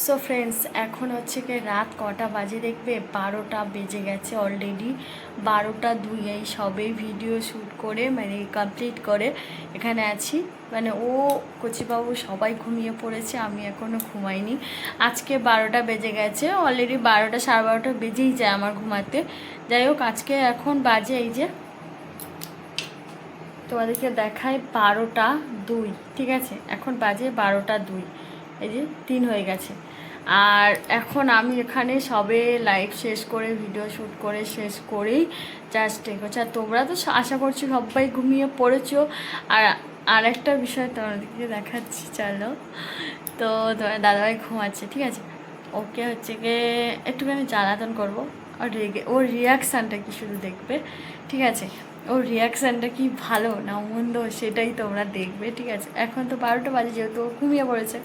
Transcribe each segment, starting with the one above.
So friends, এখন হচ্ছে কি রাত কটা বাজে দেখবে? 12টা বেজে গেছে অলরেডি। 12টা 2 এই সবেই ভিডিও শ্যুট করে মানে কমপ্লিট করে এখানে আছি। মানে ও কচিবাবু সবাই ঘুমিয়ে পড়েছে, আমি এখনও ঘুমাইনি। আজকে 12টা বেজে গেছে অলরেডি, 12টা 12:30 বেজেই যায় আমার ঘুমাতে। যাই হোক, আজকে এখন বাজে এই যে তোমাদেরকে দেখায় 12টা 2, ঠিক আছে? এখন বাজে 12টা 2, এই যে 3 হয়ে গেছে। আর এখন আমি এখানে সবে লাইভ শেষ করে ভিডিও শ্যুট করে শেষ করেই জাস্ট এগোচ্ছে। আর তোমরা তো আশা করছি সবাই ঘুমিয়ে পড়েছো। আর আরেকটা বিষয় তোমাদেরকে দেখাচ্ছি, চলো। তো তোমার দাদাভাই ঘুমাচ্ছে, ঠিক আছে? ওকে হচ্ছে গিয়ে একটুখানি জ্বালাতন করবো। আর ওর রিয়াকশানটা কি শুধু দেখবে, ঠিক আছে? ওর রিয়াকশানটা কি ভালো না মন্দ সেটাই তোমরা দেখবে, ঠিক আছে? এখন তো 12টা বাজে, যেহেতু ও ঘুমিয়ে পড়েছে,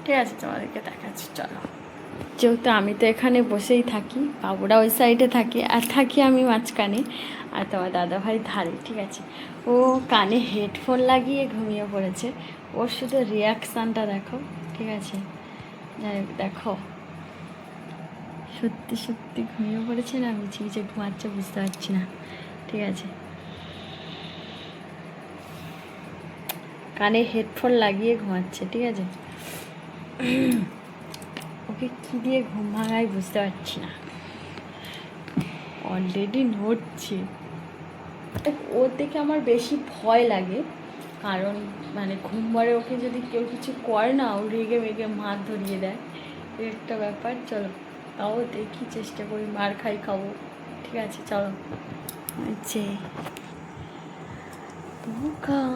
ঠিক আছে? তোমাদেরকে দেখাচ্ছি, চলো। যেহেতু আমি তো এখানে বসেই থাকি, বাবুরা ওই সাইডে থাকে আর থাকি আমি মাঝখানে, আর তোমার দাদাভাই ধারে, ঠিক আছে? ও কানে হেডফোন লাগিয়ে ঘুমিয়ে পড়েছে। ওর শুধু রিয়াকশানটা দেখো, ঠিক আছে? যাই হোক, দেখো সত্যি সত্যি ঘুমিয়ে পড়েছে না মিছিমিছে ঘুমাচ্ছে বুঝতে পারছি না, ঠিক আছে? কানে হেডফোন লাগিয়ে ঘুমাচ্ছে, ঠিক আছে? ওকে কী দিয়ে ঘুম ভাঙাই বুঝতে পারছি না, অলরেডি নড়ছে। ওর দেখে আমার বেশি ভয় লাগে, কারণ মানে ঘুম ভরে ওকে যদি কেউ কিছু করে না, ও রেগে মেগে মার ধরিয়ে দেয়, এই একটা ব্যাপার। চলো, তাও দেখি, চেষ্টা করি, মার খাবো, ঠিক আছে? চলো। আচ্ছা,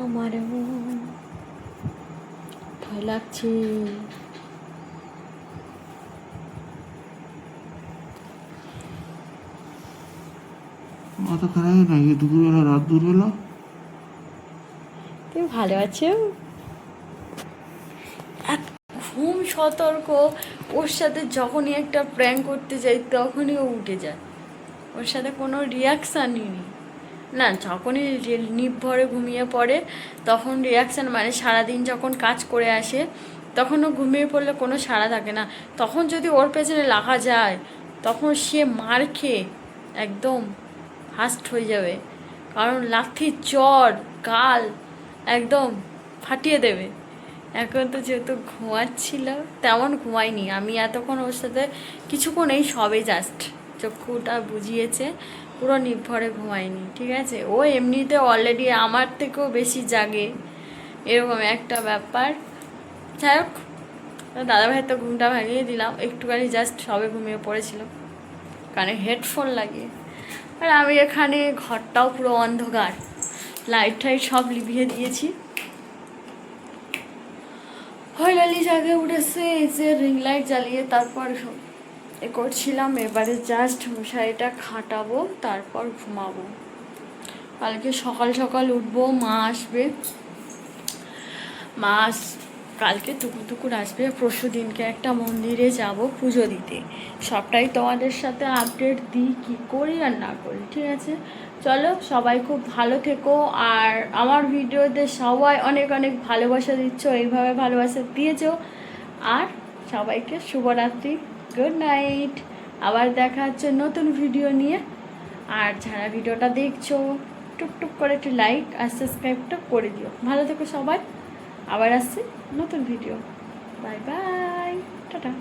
আমার ভয় লাগছে। মাথা খারাপ নাকি দুপুরবেলা, রাত দুপুরবেলা? তুমি ভালো আছো? ঘুম সতর্ক। ওর সাথে যখনই একটা প্র্যাঙ্ক করতে যাই তখনই ও উঠে যায়। ওর সাথে কোনো রিয়াকশানই নেই না। যখনই নির্ভরে ঘুমিয়ে পড়ে তখন রিয়াকশান, মানে সারাদিন যখন কাজ করে আসে তখন ও ঘুমিয়ে পড়লে কোনো সাড়া থাকে না। তখন যদি ওর পেছনে লাগা যায় তখন সে মার খেয়ে একদম হাস্ট হয়ে যাবে, কারণ লাথি চড় গাল একদম ফাটিয়ে দেবে। এখন তো যেহেতু ঘুমাচ্ছিল তেমন ঘুমায়নি, আমি এতক্ষণ ওর সাথে কিছুক্ষণ এই সবে জাস্ট চক্ষুটা বুঝিয়েছে, পুরো নির্ভরে ঘুমায়নি, ঠিক আছে? ও এমনিতে অলরেডি আমার থেকেও বেশি জাগে, এরকম একটা ব্যাপার। যাই হোক, দাদাভাইয়ের তো ঘুমটা ভাঙিয়ে দিলাম, একটুখানি জাস্ট সবে ঘুমিয়ে পড়েছিল কানে হেডফোন লাগিয়ে। আর আমি এখানে ঘরটাও পুরো অন্ধকার, লাইট টাইট সব লিভিয়ে দিয়েছি। ফাইনালি জাগে উঠেছে, এই যে রিং লাইট জ্বালিয়ে তারপর এ করছিলাম। এবারে জাস্ট মশারিটা খাটাবো, তারপর ঘুমাবো। কালকে সকাল সকাল উঠবো, মা আসবে, মা কালকে দুপুর আসবে। পরশু দিনকে একটা মন্দিরে যাব পুজো দিতে। সবটাই তোমাদের সাথে আপডেট দিই, কী করি আর না করি, ঠিক আছে? চলো, সবাই খুব ভালো থেকো। আর আমার ভিডিওতে সবাই অনেক অনেক ভালোবাসা দিচ্ছ, এইভাবে ভালোবাসা দিয়েছো। আর সবাইকে শুভরাত্রি, গুড নাইট। আবার দেখা হচ্ছে নতুন ভিডিও নিয়ে। আর যারা ভিডিওটা দেখছো টুকটুক করে একটু লাইক আর সাবস্ক্রাইবটা করে দিও। ভালো থেকো সবাই, আবার আসছি নতুন ভিডিও। Bye bye, tata.